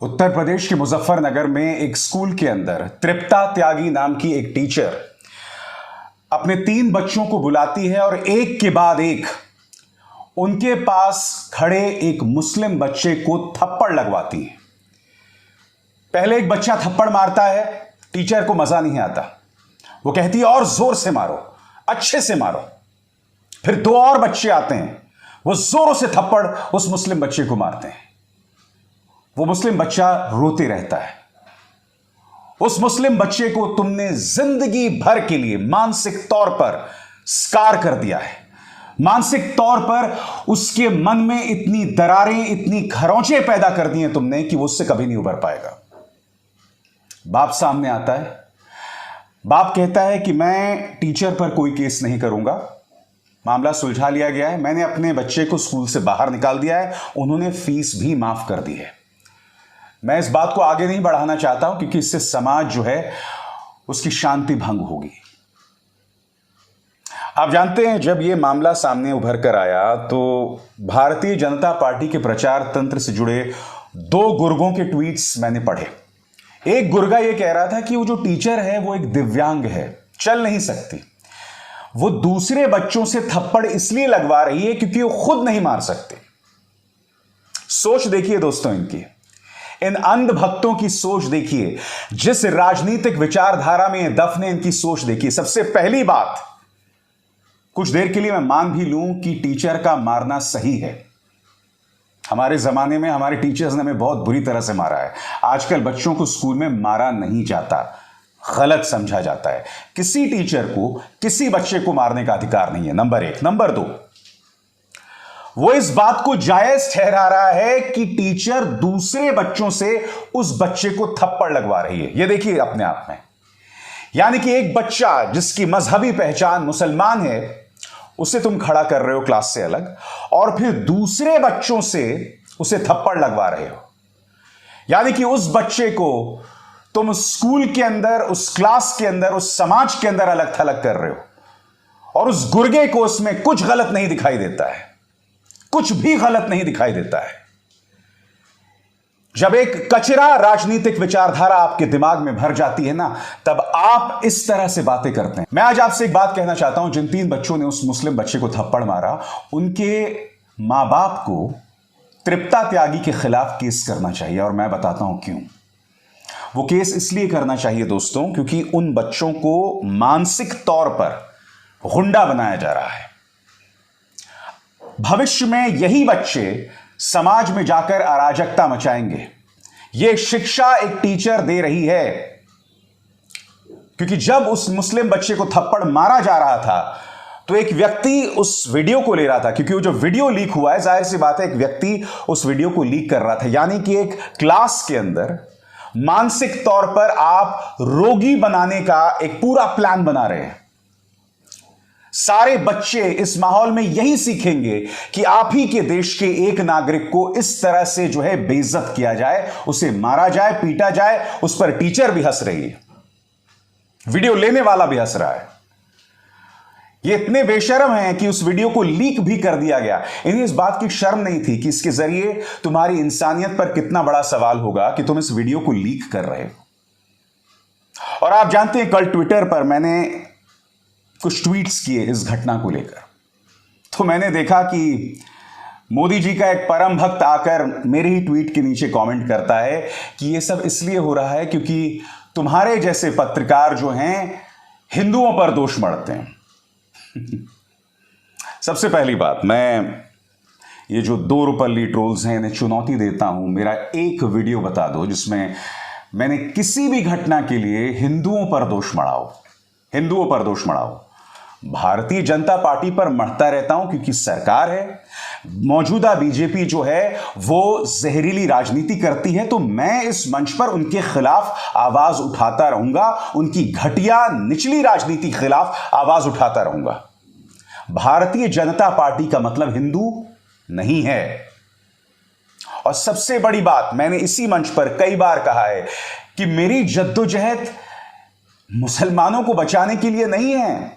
उत्तर प्रदेश के मुजफ्फरनगर में एक स्कूल के अंदर तृप्ता त्यागी नाम की एक टीचर अपने 3 बच्चों को बुलाती है और एक के बाद एक उनके पास खड़े एक मुस्लिम बच्चे को थप्पड़ लगवाती है। पहले एक बच्चा थप्पड़ मारता है, टीचर को मजा नहीं आता, वो कहती है और जोर से मारो, अच्छे से मारो। फिर 2 और बच्चे आते हैं, वो जोरों से थप्पड़ उस मुस्लिम बच्चे को मारते हैं। वो मुस्लिम बच्चा रोते रहता है। उस मुस्लिम बच्चे को तुमने जिंदगी भर के लिए मानसिक तौर पर स्कार कर दिया है। मानसिक तौर पर उसके मन में इतनी दरारें, इतनी खरोंचें पैदा कर दी हैं तुमने कि वो उससे कभी नहीं उबर पाएगा। बाप सामने आता है। बाप कहता है कि मैं टीचर पर कोई केस नहीं करूंगा, मामला सुलझा लिया गया है, मैंने अपने बच्चे को स्कूल से बाहर निकाल दिया है, उन्होंने फीस भी माफ कर दी है। मैं इस बात को आगे नहीं बढ़ाना चाहता हूं क्योंकि इससे समाज जो है उसकी शांति भंग होगी। आप जानते हैं, जब यह मामला सामने उभर कर आया तो भारतीय जनता पार्टी के प्रचार तंत्र से जुड़े 2 गुर्गों के ट्वीट्स मैंने पढ़े। एक गुर्गा यह कह रहा था कि वो जो टीचर है वो एक दिव्यांग है, चल नहीं सकती। वो दूसरे बच्चों से थप्पड़ इसलिए लगवा रही है क्योंकि वो खुद नहीं मार सकते। सोच देखिए दोस्तों, इन अंध भक्तों की सोच देखिए, जिस राजनीतिक विचारधारा में दफन है, इनकी सोच देखिए। सबसे पहली बात, कुछ देर के लिए मैं मान भी लूं कि टीचर का मारना सही है। हमारे जमाने में हमारे टीचर्स ने हमें बहुत बुरी तरह से मारा है। आजकल बच्चों को स्कूल में मारा नहीं जाता, गलत समझा जाता है। किसी टीचर को किसी बच्चे को मारने का अधिकार नहीं है, नंबर 1। नंबर 2, वो इस बात को जायज ठहरा रहा है कि टीचर दूसरे बच्चों से उस बच्चे को थप्पड़ लगवा रही है। ये देखिए अपने आप में, यानी कि एक बच्चा जिसकी मजहबी पहचान मुसलमान है उसे तुम खड़ा कर रहे हो क्लास से अलग, और फिर दूसरे बच्चों से उसे थप्पड़ लगवा रहे हो। यानी कि उस बच्चे को तुम स्कूल के अंदर, उस क्लास के अंदर, उस समाज के अंदर अलग थलग कर रहे हो, और उस गुर्गे को उसमें कुछ गलत नहीं दिखाई देता है, कुछ भी गलत नहीं दिखाई देता है। जब एक कचरा राजनीतिक विचारधारा आपके दिमाग में भर जाती है ना, तब आप इस तरह से बातें करते हैं। मैं आज आपसे एक बात कहना चाहता हूं, जिन 3 बच्चों ने उस मुस्लिम बच्चे को थप्पड़ मारा, उनके मां बाप को तृप्ता त्यागी के खिलाफ केस करना चाहिए, और मैं बताता हूं क्यों। वो केस इसलिए करना चाहिए दोस्तों क्योंकि उन बच्चों को मानसिक तौर पर गुंडा बनाया जा रहा है। भविष्य में यही बच्चे समाज में जाकर अराजकता मचाएंगे। यह शिक्षा एक टीचर दे रही है, क्योंकि जब उस मुस्लिम बच्चे को थप्पड़ मारा जा रहा था तो एक व्यक्ति उस वीडियो को ले रहा था, क्योंकि वो जो वीडियो लीक हुआ है, जाहिर सी बात है एक व्यक्ति उस वीडियो को लीक कर रहा था। यानी कि एक क्लास के अंदर मानसिक तौर पर आप रोगी बनाने का एक पूरा प्लान बना रहे हैं। सारे बच्चे इस माहौल में यही सीखेंगे कि आप ही के देश के एक नागरिक को इस तरह से जो है बेइज्जत किया जाए, उसे मारा जाए, पीटा जाए। उस पर टीचर भी हंस रही है, वीडियो लेने वाला भी हंस रहा है। ये इतने बेशर्म हैं कि उस वीडियो को लीक भी कर दिया गया। इन्हें इस बात की शर्म नहीं थी कि इसके जरिए तुम्हारी इंसानियत पर कितना बड़ा सवाल होगा कि तुम इस वीडियो को लीक कर रहे हो। और आप जानते हैं, कल ट्विटर पर मैंने कुछ ट्वीट्स किए इस घटना को लेकर, तो मैंने देखा कि मोदी जी का एक परम भक्त आकर मेरे ही ट्वीट के नीचे कमेंट करता है कि ये सब इसलिए हो रहा है क्योंकि तुम्हारे जैसे पत्रकार जो हैं हिंदुओं पर दोष मढ़ते हैं। सबसे पहली बात, मैं ये जो 2 रुपल्ली ट्रोल्स हैं इन्हें चुनौती देता हूं, मेरा एक वीडियो बता दो जिसमें मैंने किसी भी घटना के लिए हिंदुओं पर दोष मढ़ाओ, हिंदुओं पर दोष मढ़ाओ। भारतीय जनता पार्टी पर मढ़ता रहता हूं क्योंकि सरकार है, मौजूदा बीजेपी जो है वो जहरीली राजनीति करती है, तो मैं इस मंच पर उनके खिलाफ आवाज उठाता रहूंगा, उनकी घटिया निचली राजनीति के खिलाफ आवाज उठाता रहूंगा। भारतीय जनता पार्टी का मतलब हिंदू नहीं है। और सबसे बड़ी बात, मैंने इसी मंच पर कई बार कहा है कि मेरी जद्दोजहद मुसलमानों को बचाने के लिए नहीं है।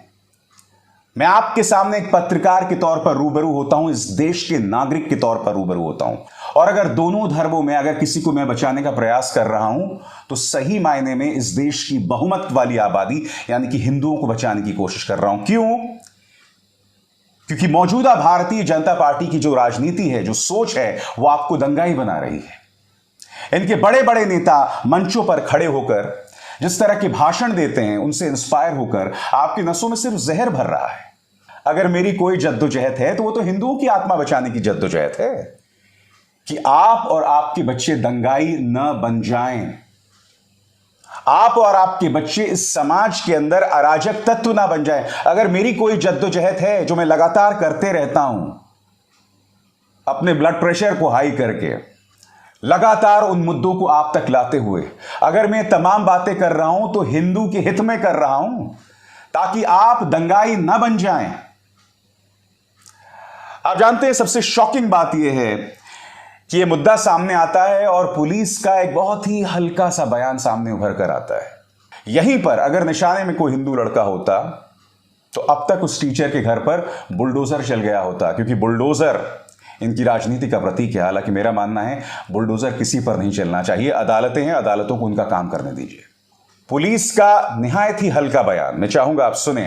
मैं आपके सामने एक पत्रकार के तौर पर रूबरू होता हूं, इस देश के नागरिक के तौर पर रूबरू होता हूं, और अगर दोनों धर्मों में अगर किसी को मैं बचाने का प्रयास कर रहा हूं तो सही मायने में इस देश की बहुमत वाली आबादी यानी कि हिंदुओं को बचाने की कोशिश कर रहा हूं। क्यों? क्योंकि मौजूदा भारतीय जनता पार्टी की जो राजनीति है, जो सोच है, वो आपको दंगाई बना रही है। इनके बड़े बड़े नेता मंचों पर खड़े होकर जिस तरह के भाषण देते हैं, उनसे इंस्पायर होकर आपकी नसों में सिर्फ जहर भर रहा है। अगर मेरी कोई जद्दोजहद है तो वो तो हिंदुओं की आत्मा बचाने की जद्दोजहद है कि आप और आपके बच्चे दंगाई न बन जाएं, आप और आपके बच्चे इस समाज के अंदर अराजक तत्व ना बन जाएं। अगर मेरी कोई जद्दोजहद है जो मैं लगातार करते रहता हूं, अपने ब्लड प्रेशर को हाई करके लगातार उन मुद्दों को आप तक लाते हुए, अगर मैं तमाम बातें कर रहा हूं तो हिंदू के हित में कर रहा हूं, ताकि आप दंगाई ना बन जाएं। आप जानते हैं सबसे शॉकिंग बात यह है कि यह मुद्दा सामने आता है और पुलिस का एक बहुत ही हल्का सा बयान सामने उभर कर आता है। यहीं पर अगर निशाने में कोई हिंदू लड़का होता तो अब तक उस टीचर के घर पर बुलडोजर चल गया होता, क्योंकि बुलडोजर इनकी राजनीति का प्रतीक है। हालांकि मेरा मानना है बुलडोजर किसी पर नहीं चलना चाहिए। अदालतें हैं, अदालतों को उनका काम करने दीजिए। पुलिस का निहायत ही हल्का बयान मैं चाहूंगा आप सुने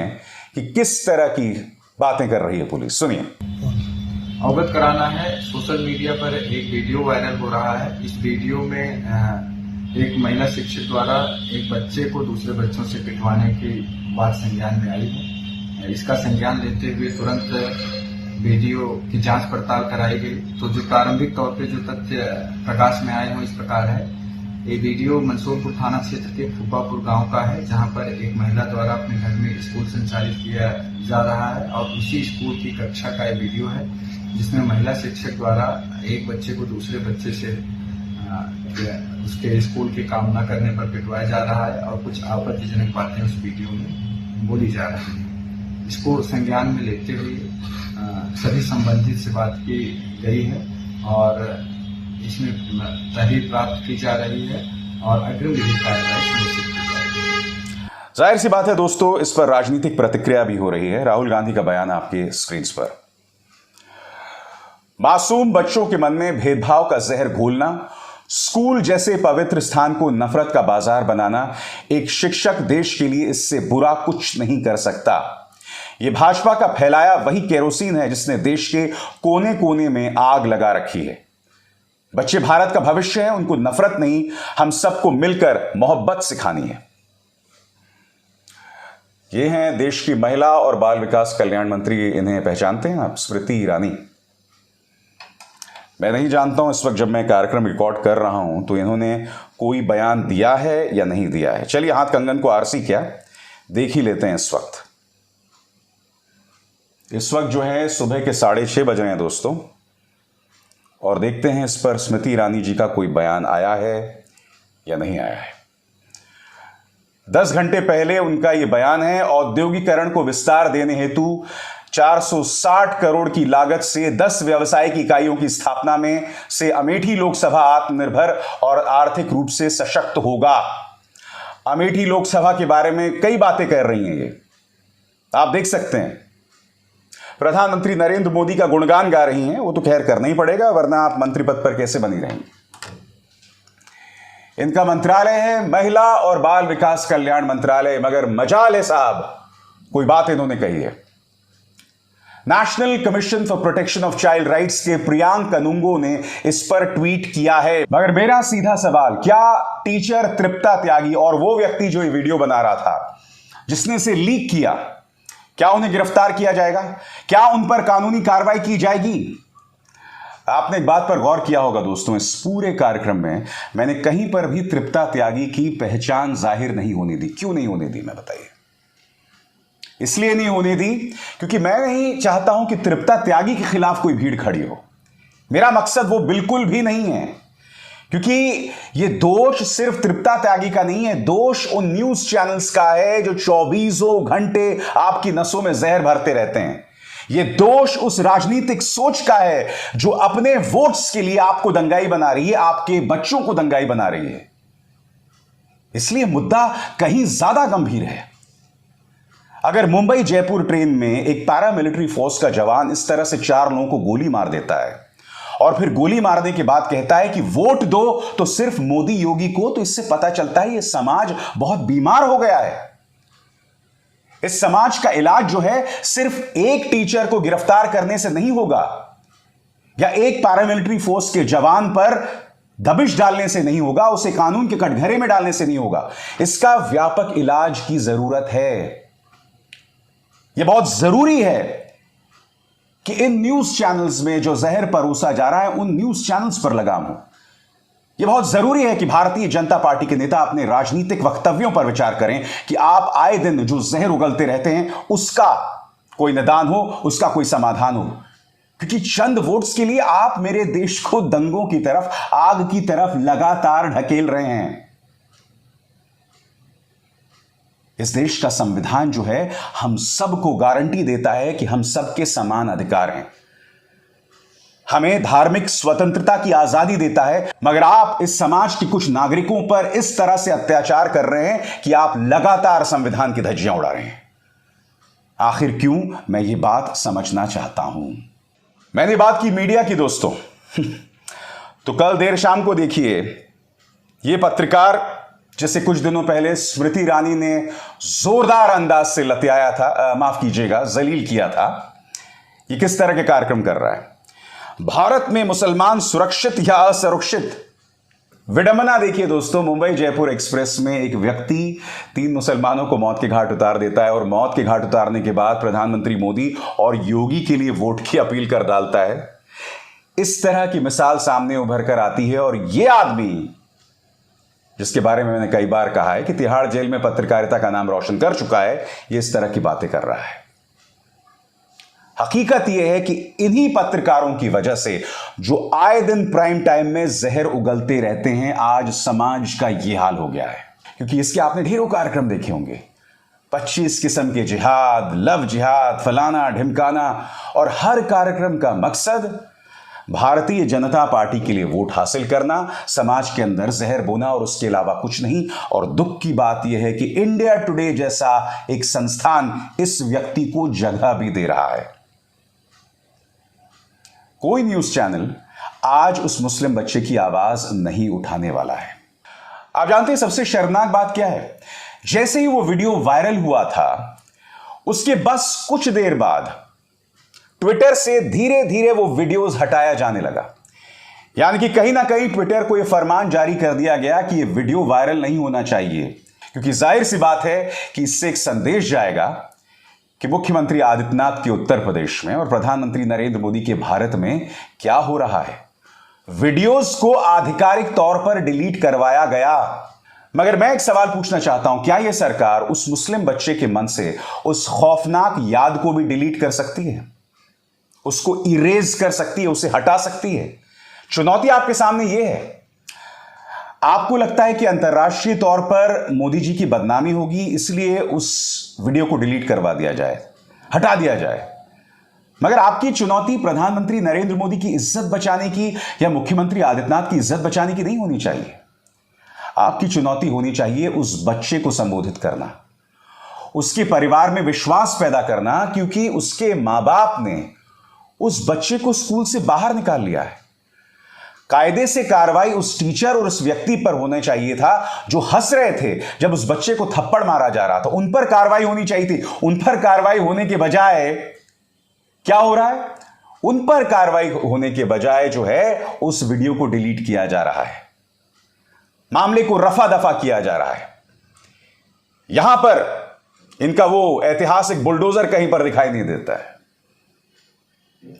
कि किस तरह की बातें कर रही है पुलिस। सुनिए। अवगत कराना है, सोशल मीडिया पर एक वीडियो वायरल हो रहा है। इस वीडियो में एक महिला शिक्षक द्वारा एक बच्चे को दूसरे बच्चों से पिटवाने की बात संज्ञान में आई है। इसका संज्ञान लेते हुए तुरंत वीडियो की जांच पड़ताल कराई गई। तो जो प्रारंभिक तौर पे जो तथ्य प्रकाश में आए हैं इस प्रकार है। ये वीडियो मंसूरपुर थाना क्षेत्र के फुब्बापुर गांव का है, जहां पर एक महिला द्वारा अपने घर में स्कूल संचालित किया जा रहा है और उसी स्कूल की कक्षा का ये वीडियो है, जिसमें महिला शिक्षक द्वारा एक बच्चे को दूसरे बच्चे से उसके स्कूल की काम न करने पर पिटवाया जा रहा है और कुछ आपत्तिजनक बातें उस वीडियो में बोली जा रही है। इसको संज्ञान में लेते हुए सभी संबंधित से बात की गई है और इसमें तहरीर प्राप्त की जा रही है और अग्रिम विधिक कार्रवाई सुनिश्चित की जा रही है। जाहिर सी बात है दोस्तों, इस पर राजनीतिक प्रतिक्रिया भी हो रही है। राहुल गांधी का बयान आपके स्क्रीन पर। मासूम बच्चों के मन में भेदभाव का जहर घोलना, स्कूल जैसे पवित्र स्थान को नफरत का बाजार बनाना, एक शिक्षक देश के लिए इससे बुरा कुछ नहीं कर सकता। यह भाजपा का फैलाया वही केरोसिन है जिसने देश के कोने कोने में आग लगा रखी है। बच्चे भारत का भविष्य है, उनको नफरत नहीं, हम सबको मिलकर मोहब्बत सिखानी है। ये हैं देश की महिला और बाल विकास कल्याण मंत्री। इन्हें पहचानते हैं आप? स्मृति ईरानी। मैं नहीं जानता हूं इस वक्त जब मैं कार्यक्रम रिकॉर्ड कर रहा हूं तो इन्होंने कोई बयान दिया है या नहीं दिया है। चलिए, हाथ कंगन को आरसी क्या देख ही लेते हैं। इस वक्त जो है सुबह के 6:30 बज रहे हैं दोस्तों, और देखते हैं इस पर स्मृति ईरानी जी का कोई बयान आया है या नहीं आया है। 10 घंटे पहले उनका यह बयान है, औद्योगिकरण को विस्तार देने हेतु 460 करोड़ की लागत से 10 व्यावसायिक इकाइयों की स्थापना में से अमेठी लोकसभा आत्मनिर्भर और आर्थिक रूप से सशक्त होगा। अमेठी लोकसभा के बारे में कई बातें कर रही हैं ये, आप देख सकते हैं। प्रधानमंत्री नरेंद्र मोदी का गुणगान गा रही हैं। वो तो खैर करना ही पड़ेगा, वरना आप मंत्री पद पर कैसे बनी रहेंगे। इनका मंत्रालय है महिला और बाल विकास कल्याण मंत्रालय, मगर मजाल है साहब कोई बात इन्होंने कही है। National commission for protection of child rights के प्रियांक अनुंगो ने इस पर ट्वीट किया है। मगर मेरा सीधा सवाल, क्या टीचर तृप्ता त्यागी और वो व्यक्ति जो ये वीडियो बना रहा था, जिसने इसे लीक किया, क्या उन्हें गिरफ्तार किया जाएगा? क्या उन पर कानूनी कार्रवाई की जाएगी? आपने एक बात पर गौर किया होगा दोस्तों, इस पूरे कार्यक्रम में मैंने कहीं पर भी तृप्ता त्यागी की पहचान जाहिर नहीं होने दी। क्यों नहीं होने दी, मैं बताइए। इसलिए नहीं होने दी क्योंकि मैं नहीं चाहता हूं कि तृप्ता त्यागी के खिलाफ कोई भीड़ खड़ी हो। मेरा मकसद वो बिल्कुल भी नहीं है, क्योंकि ये दोष सिर्फ तृप्ता त्यागी का नहीं है, दोष उन न्यूज चैनल्स का है जो 24 घंटे आपकी नसों में जहर भरते रहते हैं। ये दोष उस राजनीतिक सोच का है जो अपने वोट्स के लिए आपको दंगाई बना रही है, आपके बच्चों को दंगाई बना रही है। इसलिए मुद्दा कहीं ज्यादा गंभीर है। अगर मुंबई जयपुर ट्रेन में एक पैरामिलिट्री फोर्स का जवान इस तरह से 4 लोगों को गोली मार देता है और फिर गोली मारने के बाद कहता है कि वोट दो तो सिर्फ मोदी योगी को, तो इससे पता चलता है यह समाज बहुत बीमार हो गया है। इस समाज का इलाज जो है सिर्फ एक टीचर को गिरफ्तार करने से नहीं होगा या एक पैरामिलिट्री फोर्स के जवान पर दबिश डालने से नहीं होगा, उसे कानून के कटघरे में डालने से नहीं होगा। इसका व्यापक इलाज की जरूरत है। यह बहुत जरूरी है कि इन न्यूज चैनल्स में जो जहर परोसा जा रहा है उन न्यूज चैनल्स पर लगाम हो। यह बहुत जरूरी है कि भारतीय जनता पार्टी के नेता अपने राजनीतिक वक्तव्यों पर विचार करें कि आप आए दिन जो जहर उगलते रहते हैं उसका कोई निदान हो, उसका कोई समाधान हो। क्योंकि चंद वोट्स के लिए आप मेरे देश को दंगों की तरफ, आग की तरफ लगातार ढकेल रहे हैं। इस देश का संविधान जो है हम सबको गारंटी देता है कि हम सबके समान अधिकार हैं, हमें धार्मिक स्वतंत्रता की आजादी देता है, मगर आप इस समाज के कुछ नागरिकों पर इस तरह से अत्याचार कर रहे हैं कि आप लगातार संविधान की धज्जियां उड़ा रहे हैं। आखिर क्यों? मैं ये बात समझना चाहता हूं। मैंने बात की मीडिया की दोस्तों तो कल देर शाम को देखिए ये पत्रकार जिसे कुछ दिनों पहले स्मृति ईरानी ने जोरदार अंदाज से लतियाया था, माफ कीजिएगा जलील किया था, ये किस तरह के कार्यक्रम कर रहा है। भारत में मुसलमान सुरक्षित या असुरक्षित, विडंबना देखिए दोस्तों। मुंबई जयपुर एक्सप्रेस में एक व्यक्ति 3 मुसलमानों को मौत के घाट उतार देता है और मौत के घाट उतारने के बाद प्रधानमंत्री मोदी और योगी के लिए वोट की अपील कर डालता है। इस तरह की मिसाल सामने उभर कर आती है और यह आदमी, जिसके बारे में मैंने कई बार कहा है कि तिहाड़ जेल में पत्रकारिता का नाम रोशन कर चुका है, यह इस तरह की बातें कर रहा है। हकीकत यह है कि इन्हीं पत्रकारों की वजह से जो आए दिन प्राइम टाइम में जहर उगलते रहते हैं, आज समाज का यह हाल हो गया है। क्योंकि इसके आपने ढेरों कार्यक्रम देखे होंगे, 25 किस्म के जिहाद, लव जिहाद, फलाना ढिमकाना, और हर कार्यक्रम का मकसद भारतीय जनता पार्टी के लिए वोट हासिल करना, समाज के अंदर जहर बोना और उसके अलावा कुछ नहीं। और दुख की बात यह है कि इंडिया टुडे जैसा एक संस्थान इस व्यक्ति को जगह भी दे रहा है। कोई न्यूज चैनल आज उस मुस्लिम बच्चे की आवाज नहीं उठाने वाला है। आप जानते हैं सबसे शर्मनाक बात क्या है? जैसे ही वो वीडियो वायरल हुआ था, उसके बस कुछ देर बाद ट्विटर से धीरे धीरे वो वीडियोस हटाया जाने लगा। यानी कि कहीं ना कहीं ट्विटर को यह फरमान जारी कर दिया गया कि यह वीडियो वायरल नहीं होना चाहिए, क्योंकि जाहिर सी बात है कि इससे एक संदेश जाएगा कि मुख्यमंत्री आदित्यनाथ के उत्तर प्रदेश में और प्रधानमंत्री नरेंद्र मोदी के भारत में क्या हो रहा है। वीडियोस को आधिकारिक तौर पर डिलीट करवाया गया। मगर मैं एक सवाल पूछना चाहता हूं, क्या यह सरकार उस मुस्लिम बच्चे के मन से उस खौफनाक याद को भी डिलीट कर सकती है? उसको इरेज कर सकती है, उसे हटा सकती है? चुनौती आपके सामने यह है। आपको लगता है कि अंतर्राष्ट्रीय तौर पर मोदी जी की बदनामी होगी, इसलिए उस वीडियो को डिलीट करवा दिया जाए, हटा दिया जाए। मगर आपकी चुनौती प्रधानमंत्री नरेंद्र मोदी की इज्जत बचाने की या मुख्यमंत्री आदित्यनाथ की इज्जत बचाने की नहीं होनी चाहिए। आपकी चुनौती होनी चाहिए उस बच्चे को संबोधित करना, उसके परिवार में विश्वास पैदा करना, क्योंकि उसके मां बाप ने उस बच्चे को स्कूल से बाहर निकाल लिया है। कायदे से कार्रवाई उस टीचर और उस व्यक्ति पर होना चाहिए था जो हंस रहे थे जब उस बच्चे को थप्पड़ मारा जा रहा था। उन पर कार्रवाई होनी चाहिए थी। उन पर कार्रवाई होने के बजाय क्या हो रहा है? उन पर कार्रवाई होने के बजाय जो है उस वीडियो को डिलीट किया जा रहा है, मामले को रफा दफा किया जा रहा है। यहां पर इनका वो ऐतिहासिक बुलडोजर कहीं पर दिखाई नहीं देता है।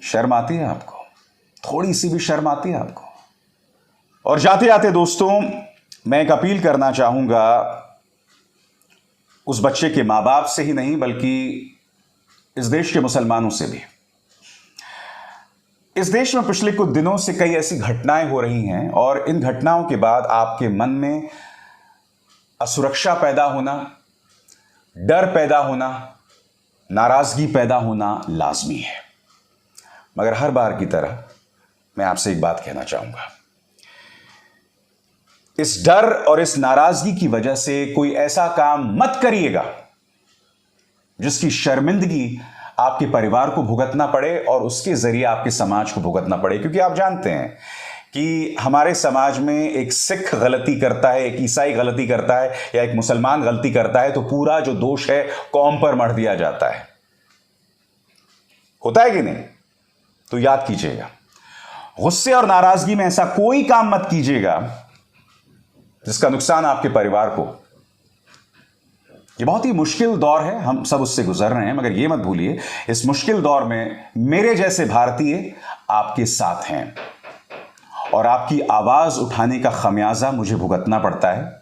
शर्म आती है आपको? थोड़ी सी भी शर्म आती है आपको? और जाते जाते दोस्तों मैं एक अपील करना चाहूंगा उस बच्चे के मां बाप से ही नहीं बल्कि इस देश के मुसलमानों से भी। इस देश में पिछले कुछ दिनों से कई ऐसी घटनाएं हो रही हैं और इन घटनाओं के बाद आपके मन में असुरक्षा पैदा होना, डर पैदा होना, नाराजगी पैदा होना लाजमी है। मगर हर बार की तरह मैं आपसे एक बात कहना चाहूंगा, इस डर और इस नाराजगी की वजह से कोई ऐसा काम मत करिएगा जिसकी शर्मिंदगी आपके परिवार को भुगतना पड़े और उसके जरिए आपके समाज को भुगतना पड़े। क्योंकि आप जानते हैं कि हमारे समाज में एक सिख गलती करता है, एक ईसाई गलती करता है या एक मुसलमान गलती करता है तो पूरा जो दोष है कौम पर मढ़ दिया जाता है। होता है कि नहीं? तो याद कीजिएगा, गुस्से और नाराजगी में ऐसा कोई काम मत कीजिएगा जिसका नुकसान आपके परिवार को। ये बहुत ही मुश्किल दौर है, हम सब उससे गुजर रहे हैं, मगर ये मत भूलिए इस मुश्किल दौर में मेरे जैसे भारतीय आपके साथ हैं और आपकी आवाज उठाने का खमियाजा मुझे भुगतना पड़ता है,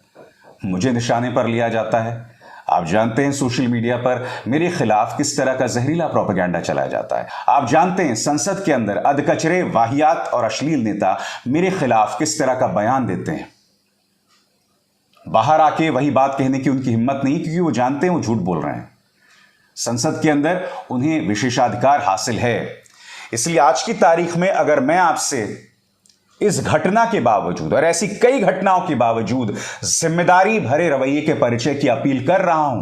मुझे निशाने पर लिया जाता है। आप जानते हैं सोशल मीडिया पर मेरे खिलाफ किस तरह का जहरीला प्रोपेगेंडा चलाया जाता है। आप जानते हैं संसद के अंदर अधकचरे, वाहियात और अश्लील नेता मेरे खिलाफ किस तरह का बयान देते हैं। बाहर आके वही बात कहने की उनकी हिम्मत नहीं, क्योंकि वो जानते हैं वो झूठ बोल रहे हैं। संसद के अंदर उन्हें विशेषाधिकार हासिल है। इसलिए आज की तारीख में अगर मैं आपसे इस घटना के बावजूद और ऐसी कई घटनाओं के बावजूद जिम्मेदारी भरे रवैये के परिचय की अपील कर रहा हूं,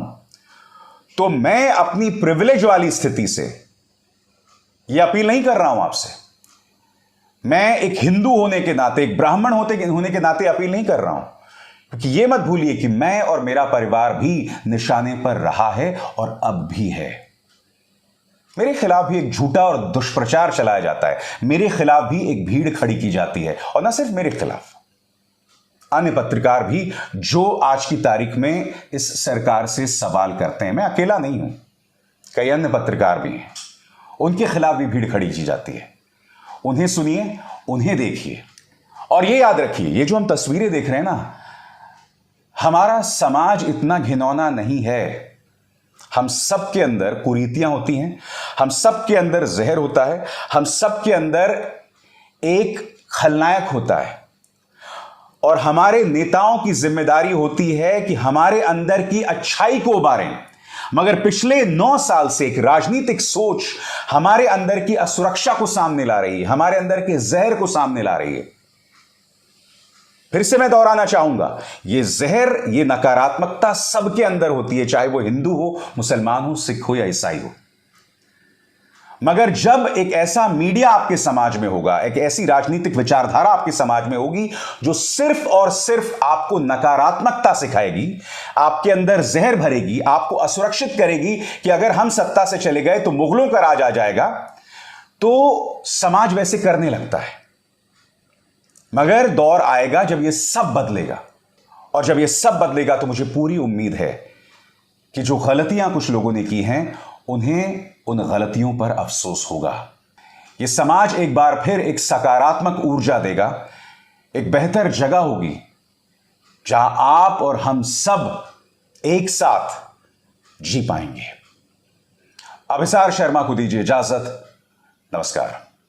तो मैं अपनी प्रिविलेज वाली स्थिति से यह अपील नहीं कर रहा हूं आपसे। मैं एक हिंदू होने के नाते, एक ब्राह्मण होने के नाते अपील नहीं कर रहा हूं, क्योंकि यह मत भूलिए कि मैं और मेरा परिवार भी निशाने पर रहा है और अब भी है। मेरे खिलाफ भी एक झूठा और दुष्प्रचार चलाया जाता है, मेरे खिलाफ भी एक भीड़ खड़ी की जाती है, और न सिर्फ मेरे खिलाफ, अन्य पत्रकार भी जो आज की तारीख में इस सरकार से सवाल करते हैं। मैं अकेला नहीं हूं, कई अन्य पत्रकार भी हैं, उनके खिलाफ भी भीड़ खड़ी की जाती है। उन्हें सुनिए, उन्हें देखिए, और ये याद रखिए, ये जो हम तस्वीरें देख रहे हैं ना, हमारा समाज इतना घिनौना नहीं है। हम सब के अंदर कुरीतियां होती हैं, हम सब के अंदर जहर होता है, हम सब के अंदर एक खलनायक होता है, और हमारे नेताओं की जिम्मेदारी होती है कि हमारे अंदर की अच्छाई को उबारें। मगर पिछले 9 साल से एक राजनीतिक सोच हमारे अंदर की असुरक्षा को सामने ला रही है, हमारे अंदर के जहर को सामने ला रही है। फिर से मैं दोहराना चाहूंगा, ये जहर, ये नकारात्मकता सबके अंदर होती है, चाहे वो हिंदू हो, मुसलमान हो, सिख हो या ईसाई हो। मगर जब एक ऐसा मीडिया आपके समाज में होगा, एक ऐसी राजनीतिक विचारधारा आपके समाज में होगी जो सिर्फ और सिर्फ आपको नकारात्मकता सिखाएगी, आपके अंदर जहर भरेगी, आपको असुरक्षित करेगी कि अगर हम सत्ता से चले गए तो मुगलों का राज आ जाएगा, तो समाज वैसे करने लगता है। मगर दौर आएगा जब यह सब बदलेगा, और जब यह सब बदलेगा तो मुझे पूरी उम्मीद है कि जो गलतियां कुछ लोगों ने की हैं, उन्हें उन गलतियों पर अफसोस होगा। यह समाज एक बार फिर एक सकारात्मक ऊर्जा देगा, एक बेहतर जगह होगी जहां आप और हम सब एक साथ जी पाएंगे। अभिसार शर्मा को दीजिए इजाजत। नमस्कार।